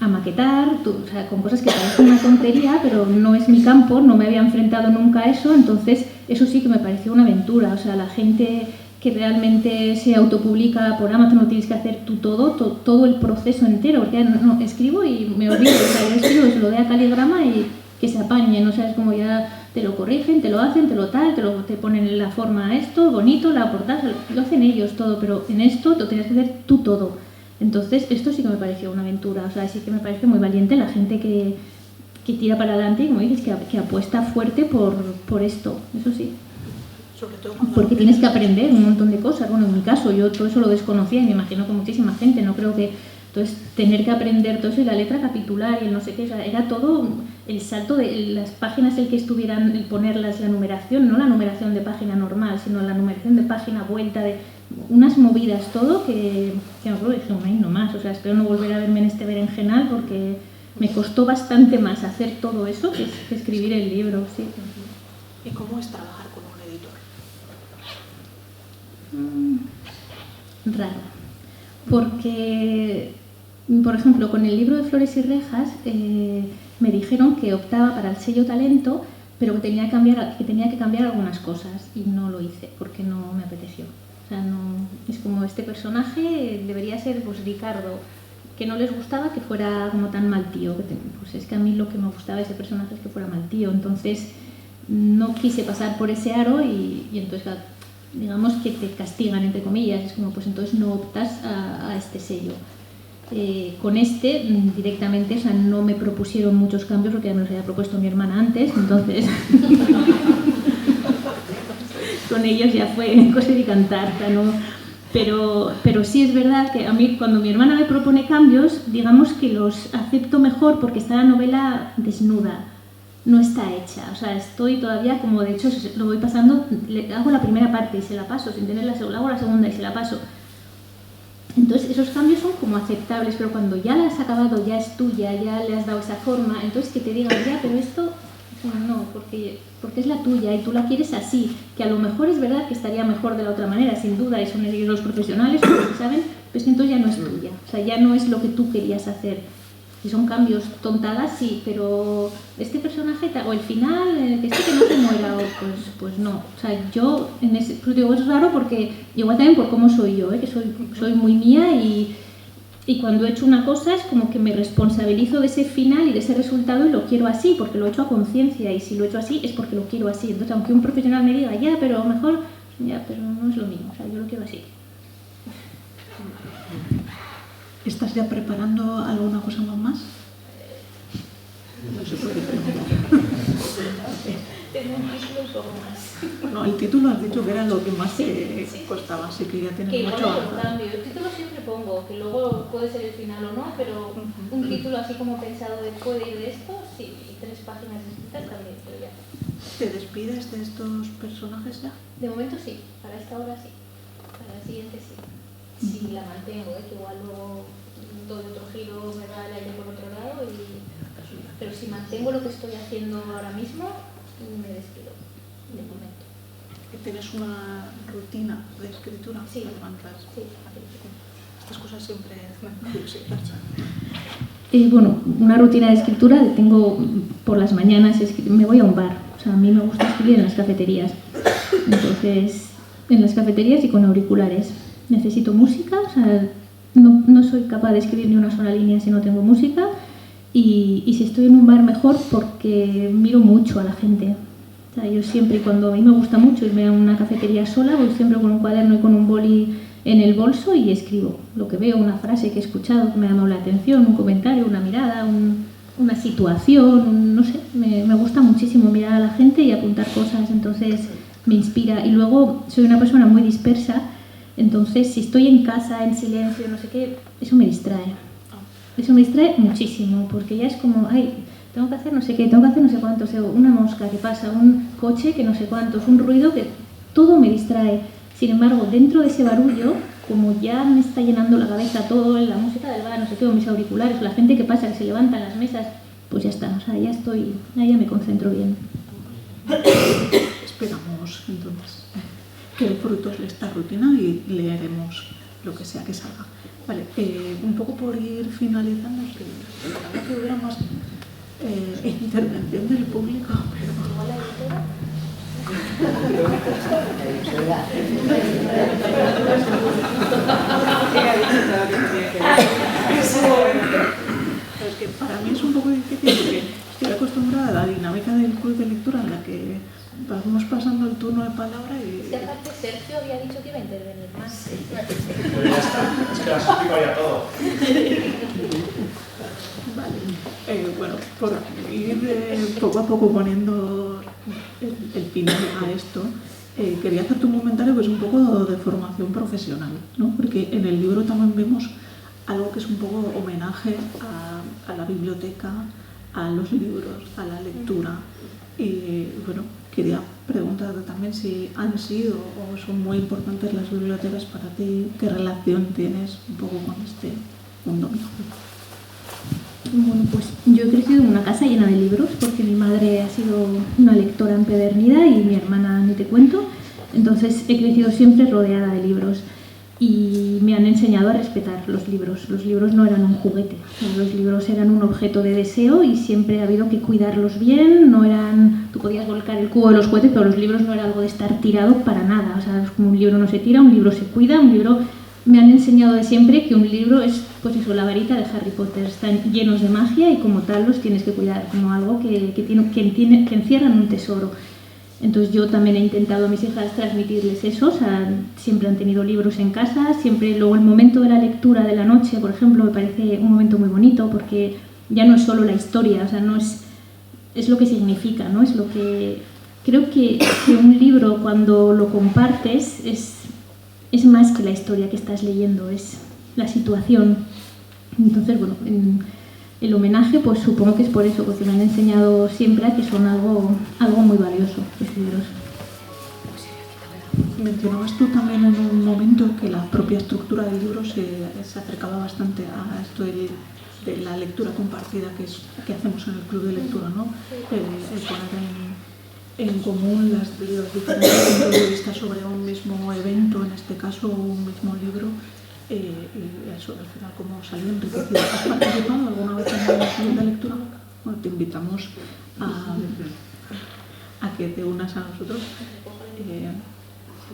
maquetar, o sea, con cosas que parecen una tontería, pero no es mi campo, no me había enfrentado nunca a eso, entonces eso sí que me pareció una aventura. O sea, la gente que realmente se autopublica por Amazon, no tienes que hacer tú todo el proceso entero, porque no, escribo y me olvido, o sea, yo escribo y se lo doy a Caligrama y que se apañen, o sea, es como ya te lo corrigen, te lo hacen, te ponen la forma a esto, bonito, la portada, lo hacen ellos todo, pero en esto lo tenías que hacer tú todo. Entonces, esto sí que me pareció una aventura, o sea, sí que me parece muy valiente la gente que tira para adelante y, como dices, que apuesta fuerte por esto, eso sí. Sobre todo porque tienes que aprender un montón de cosas. Bueno, en mi caso, yo todo eso lo desconocía y me imagino que muchísima gente, no creo que... Entonces, tener que aprender todo eso y la letra capitular y el no sé qué, o sea, era todo el salto de las páginas, el que estuvieran, el ponerlas, la numeración, no la numeración de página normal, sino la numeración de página, vuelta, de unas movidas, todo que no creo que dije, no más, o sea, espero no volver a verme en este berenjenal porque me costó bastante más hacer todo eso que escribir el libro, sí. ¿Y cómo es trabajar con un editor? Raro, porque, por ejemplo, con el libro de Flores y Rejas me dijeron que optaba para el sello Talento, pero que tenía que cambiar algunas cosas y no lo hice porque no me apeteció. O sea, no, es como este personaje debería ser pues Ricardo, que no les gustaba que fuera como tan mal tío. Pues es que a mí lo que me gustaba de ese personaje es que fuera mal tío, entonces no quise pasar por ese aro y entonces digamos que te castigan, entre comillas, es como pues entonces no optas a este sello. Con este directamente, o sea, no me propusieron muchos cambios porque ya me los había propuesto mi hermana antes, entonces con ellos ya fue coser y cantar, o sea, no, pero sí es verdad que a mí cuando mi hermana me propone cambios, digamos que los acepto mejor porque está la novela desnuda, no está hecha, o sea, estoy todavía como, de hecho lo voy pasando, hago la primera parte y se la paso, sin tener la segunda, hago la segunda y se la paso. Entonces esos cambios son como aceptables, pero cuando ya la has acabado, ya es tuya, ya le has dado esa forma, entonces que te digan ya, pero esto no, porque es la tuya y tú la quieres así, que a lo mejor es verdad que estaría mejor de la otra manera, sin duda, y son ellos los profesionales, los que saben, pero entonces ya no es tuya, o sea, ya no es lo que tú querías hacer. Si son cambios tontadas, sí, pero este personaje, o el final, que no se muera, pues no. O sea, yo, pues digo, es raro porque, igual también por cómo soy yo, que soy muy mía y cuando he hecho una cosa es como que me responsabilizo de ese final y de ese resultado y lo quiero así, porque lo he hecho a conciencia y si lo he hecho así es porque lo quiero así. Entonces, aunque un profesional me diga, ya, pero mejor, ya, pero no es lo mismo, o sea, yo lo quiero así. ¿Estás ya preparando alguna cosa más? No se puede preguntar. Tengo un título y poco más. Bueno, el título has dicho que era lo que más te costaba, así que ya tienes que mucho avanzado. Cambio. El título siempre pongo, que luego puede ser el final o no, pero un título así como pensado de puede ir de esto, sí, y 3 páginas escritas también, pero ya. ¿Te despides de estos personajes ya? De momento sí, para esta hora sí, para la siguiente sí. Si la mantengo, que igual luego doy otro giro, me da el aire por otro lado, pero si mantengo lo que estoy haciendo ahora mismo, me despido, de momento. ¿Tienes una rutina de escritura? Sí. ¿Te levantas? Sí. Estas cosas siempre me dan curiosidad. Bueno, una rutina de escritura tengo por las mañanas, me voy a un bar. O sea, a mí me gusta escribir en las cafeterías. Entonces, en las cafeterías y con auriculares. Necesito música, o sea, no soy capaz de escribir ni una sola línea si no tengo música. Y si estoy en un bar, mejor, porque miro mucho a la gente. O sea, yo siempre, cuando a mí me gusta mucho irme a una cafetería sola, voy siempre con un cuaderno y con un boli en el bolso y escribo lo que veo, una frase que he escuchado que me ha llamado la atención, un comentario, una mirada, una situación, no sé, me gusta muchísimo mirar a la gente y apuntar cosas, entonces me inspira. Y luego soy una persona muy dispersa, entonces si estoy en casa, en silencio, no sé qué, eso me distrae. Eso me distrae muchísimo, porque ya es como, ay, tengo que hacer no sé qué, tengo que hacer no sé cuánto, o sea, una mosca que pasa, un coche que no sé cuántos, un ruido que todo me distrae. Sin embargo, dentro de ese barullo, como ya me está llenando la cabeza todo, la música del bar, no sé qué, o mis auriculares, la gente que pasa, que se levanta en las mesas, pues ya está, o sea, ya me concentro bien. Esperamos entonces que frutos de esta rutina y leeremos lo que sea que salga. Vale, un poco por ir finalizando, que hubiera más intervención del público, pero... Es que para mí es un poco difícil porque estoy acostumbrada a la dinámica del club de lectura en la que vamos pasando el turno de palabra y... Si aparte Sergio había dicho que iba a intervenir más. Pero ya está, es que lo has explicado ya todo. Vale, bueno, por ir poco a poco poniendo el final a esto, quería hacerte un comentario que es un poco de formación profesional, ¿no? Porque en el libro también vemos algo que es un poco homenaje a la biblioteca, a los libros, a la lectura. Y bueno, quería preguntarte también si han sido o son muy importantes las bibliotecas para ti, qué relación tienes un poco con este mundo mágico. Bueno, pues yo he crecido en una casa llena de libros porque mi madre ha sido una lectora empedernida y mi hermana ni te cuento. Entonces he crecido siempre rodeada de libros y me han enseñado a respetar los libros. Los libros no eran un juguete, los libros eran un objeto de deseo y siempre ha habido que cuidarlos bien. No eran, tú podías volcar el cubo de los juguetes, pero los libros no era algo de estar tirado para nada. O sea, es como un libro no se tira, un libro se cuida, un libro... Me han enseñado de siempre que un libro es, pues eso, la varita de Harry Potter. Están llenos de magia y como tal los tienes que cuidar, como algo que encierran un tesoro. Entonces yo también he intentado a mis hijas transmitirles eso, o sea, siempre han tenido libros en casa, siempre. Luego el momento de la lectura de la noche, por ejemplo, me parece un momento muy bonito porque ya no es solo la historia, o sea, no es lo que significa, ¿no? Es lo que... Creo que un libro cuando lo compartes es más que la historia que estás leyendo, es la situación. Entonces, bueno, el homenaje, pues supongo que es por eso, porque me han enseñado siempre a que son algo muy valioso, los libros. Mencionabas tú también en un momento que la propia estructura del libro se acercaba bastante a esto de la lectura compartida que hacemos en el club de lectura, ¿no? El poner en común los diferentes puntos de vista sobre un mismo evento, en este caso un mismo libro, y eso al final como salió enriquecido. ¿Has participado alguna vez en el club de lectura? Bueno, te invitamos a que te unas a nosotros.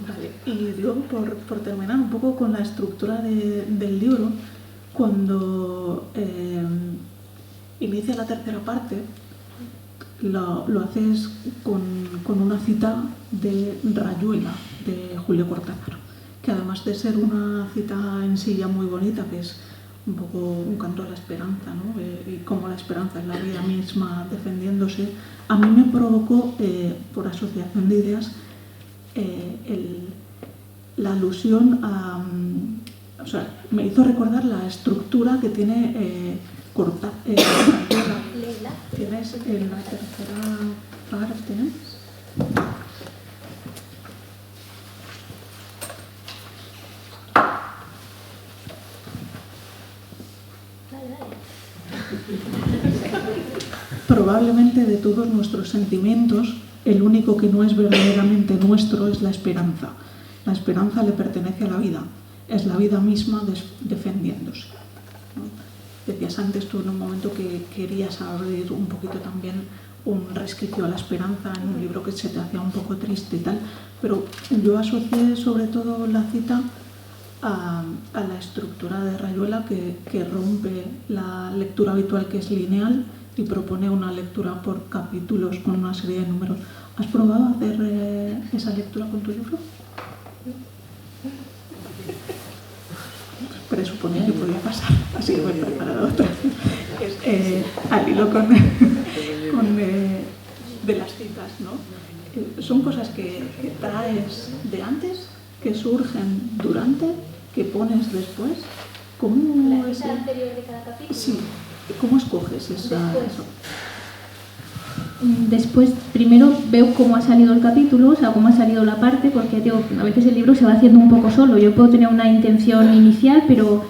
Vale. Y luego por terminar un poco con la estructura del libro, cuando inicia la tercera parte, lo haces con una cita de Rayuela, de Julio Cortázar, que además de ser una cita en sí ya muy bonita, que es un poco un canto a la esperanza, ¿no? Y como la esperanza es la vida misma defendiéndose, a mí me provocó, por asociación de ideas, la alusión a... o sea, me hizo recordar la estructura que tiene Cortázar. ¿Tienes en la tercera párrafo? ¿Tienes? Probablemente de todos nuestros sentimientos, el único que no es verdaderamente nuestro es la esperanza. La esperanza le pertenece a la vida, es la vida misma defendiéndose, ¿no? Decías antes tú en un momento que querías abrir un poquito también un resquicio a la esperanza en un libro que se te hacía un poco triste y tal, pero yo asocié sobre todo la cita a la estructura de Rayuela que rompe la lectura habitual, que es lineal, y propone una lectura por capítulos con una serie de números. ¿Has probado hacer esa lectura con tu libro? Presuponía que podía pasar, así que me he preparado otra. Al hilo de las citas, ¿no? Son cosas que traes de antes, que surgen durante, que pones después. ¿Cómo ¿La es cita anterior de cada capítulo? Sí. ¿Cómo escoges eso? Después, primero veo cómo ha salido el capítulo, o sea, cómo ha salido la parte, porque digo, a veces el libro se va haciendo un poco solo. Yo puedo tener una intención inicial, pero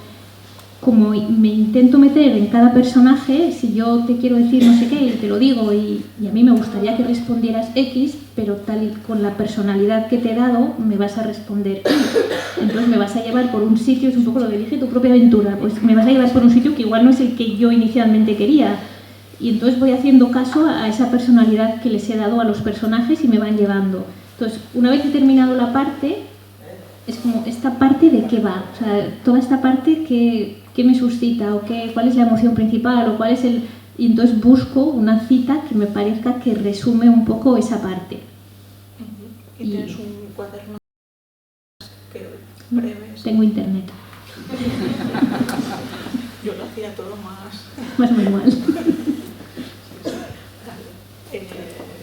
como me intento meter en cada personaje, si yo te quiero decir no sé qué, te lo digo, y a mí me gustaría que respondieras X, pero tal con la personalidad que te he dado, me vas a responder Y. Entonces me vas a llevar por un sitio, es un poco lo que dije, tu propia aventura, pues me vas a llevar por un sitio que igual no es el que yo inicialmente quería. Y entonces voy haciendo caso a esa personalidad que les he dado a los personajes y me van llevando. Entonces, una vez he terminado la parte, es como, ¿esta parte de qué va? O sea, toda esta parte, ¿qué me suscita? ¿O cuál es la emoción principal? ¿O cuál es el...? Y entonces busco una cita que me parezca que resume un poco esa parte. ¿Y tienes un cuaderno breves? Tengo internet. Yo lo hacía todo más... Más manual.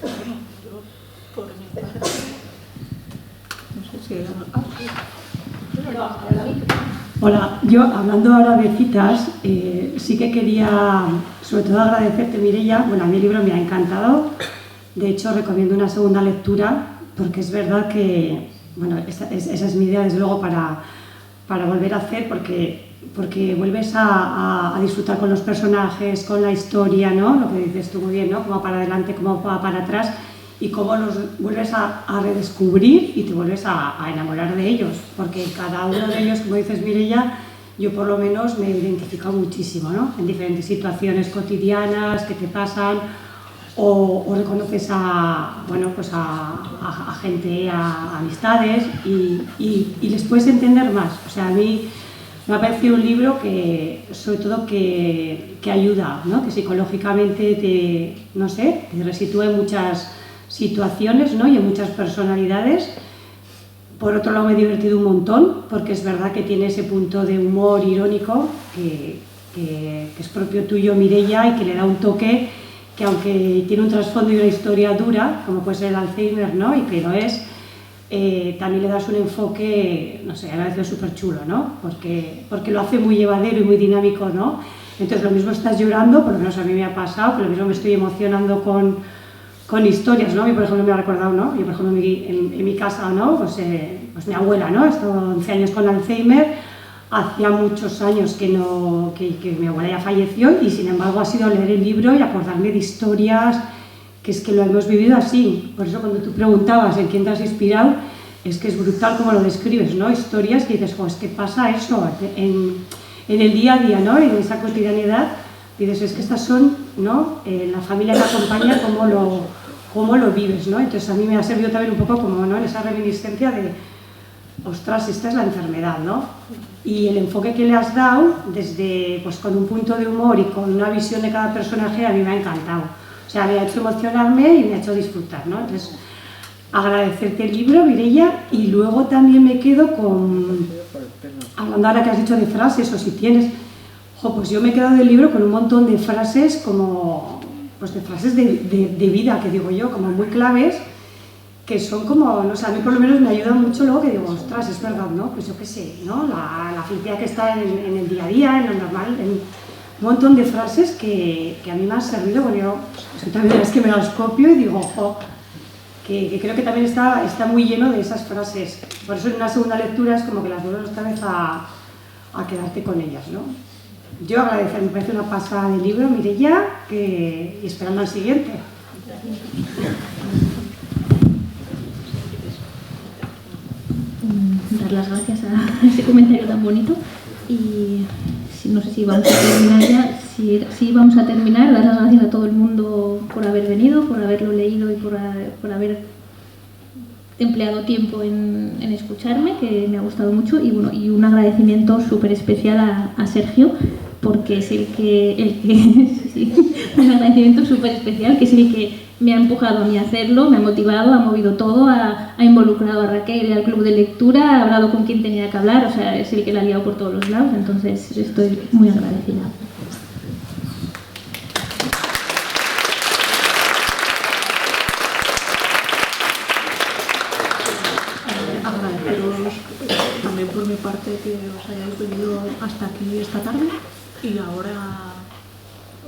Bueno, yo por mi parte... No sé si... Hola, yo hablando ahora de citas, sí que quería sobre todo agradecerte, Mireia. Bueno, a mí el libro me ha encantado, de hecho recomiendo una segunda lectura, porque es verdad que, bueno, esa es mi idea desde luego para volver a hacer, porque vuelves a disfrutar con los personajes, con la historia, ¿no? Lo que dices tú muy bien, ¿no? Cómo para adelante, cómo va para atrás, y cómo los vuelves a redescubrir y te vuelves a enamorar de ellos, porque cada uno de ellos, como dices Mireia, yo por lo menos me he identificado muchísimo, ¿no? En diferentes situaciones cotidianas que te pasan, o reconoces a, bueno, pues a gente, a amistades, y les puedes entender más. O sea, a mí me ha parecido un libro que, sobre todo, que ayuda, ¿no? Que psicológicamente te resitúa en muchas situaciones, ¿no? Y en muchas personalidades. Por otro lado, me he divertido un montón, porque es verdad que tiene ese punto de humor irónico que es propio tuyo, Mireia, y que le da un toque que, aunque tiene un trasfondo y una historia dura, como puede ser el Alzheimer, ¿no? Y que lo es, también le das un enfoque, no sé, me ha parecido súper chulo, ¿no? Porque lo hace muy llevadero y muy dinámico, ¿no? Entonces, lo mismo estás llorando, por lo menos a mí me ha pasado, pero lo mismo me estoy emocionando con historias, ¿no? A mí, por ejemplo, me ha recordado, ¿no? Yo, por ejemplo, en mi casa, ¿no? Pues mi abuela, ¿no? Ha estado 11 años con Alzheimer, hacía muchos años que mi abuela ya falleció, y sin embargo ha sido leer el libro y acordarme de historias que es que lo hemos vivido así. Por eso cuando tú preguntabas en quién te has inspirado, es que es brutal como lo describes, ¿no? Historias que dices, es que pasa eso en el día a día, ¿no? En esa cotidianidad, dices, es que estas son, ¿no? La familia que acompaña, cómo lo vives, ¿no? Entonces a mí me ha servido también un poco como, ¿no? En esa reminiscencia de, ostras, esta es la enfermedad, ¿no? Y el enfoque que le has dado, desde, pues con un punto de humor y con una visión de cada personaje, a mí me ha encantado. O sea, me ha hecho emocionarme y me ha hecho disfrutar, ¿no? Entonces, agradecerte el libro, Mireia, y luego también me quedo con, hablando ahora que has dicho de frases, o si tienes, pues yo me he quedado del libro con un montón de frases como, pues de frases de vida, que digo yo, como muy claves, que son como, no sé, a mí por lo menos me ayudan mucho luego, que digo, ostras, es verdad, ¿no? Pues yo qué sé, ¿no? La felicidad que está en el día a día, en lo normal, en un montón de frases que a mí me han servido. Bueno, yo pues, también es que me las copio y digo, que creo que también está muy lleno de esas frases. Por eso en una segunda lectura es como que las vuelves otra vez a quedarte con ellas, ¿no? Yo agradecer, me parece una pasada de libro, Mireia, y esperando al siguiente. Dar las gracias a ese comentario tan bonito, y no sé si vamos a terminar ya, si vamos a terminar, dar las gracias a todo el mundo por haber venido, por haberlo leído y por haber empleado tiempo en escucharme, que me ha gustado mucho, y bueno, y un agradecimiento súper especial a Sergio, porque es el que sí, un agradecimiento súper especial, que es el que me ha empujado a mí a hacerlo, me ha motivado, ha movido todo, ha involucrado a Raquel y al club de lectura, ha hablado con quien tenía que hablar, o sea, es el que la ha liado por todos los lados, entonces estoy muy agradecida. Agradeceros también por mi parte que os hayáis venido hasta aquí esta tarde, y ahora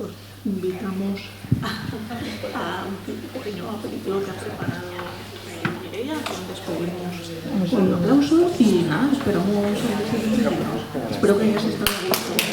os invitamos a un pequeño aperitivo que ha preparado Mireia, que despedimos con un aplauso, y nada, espero que hayáis estado aquí.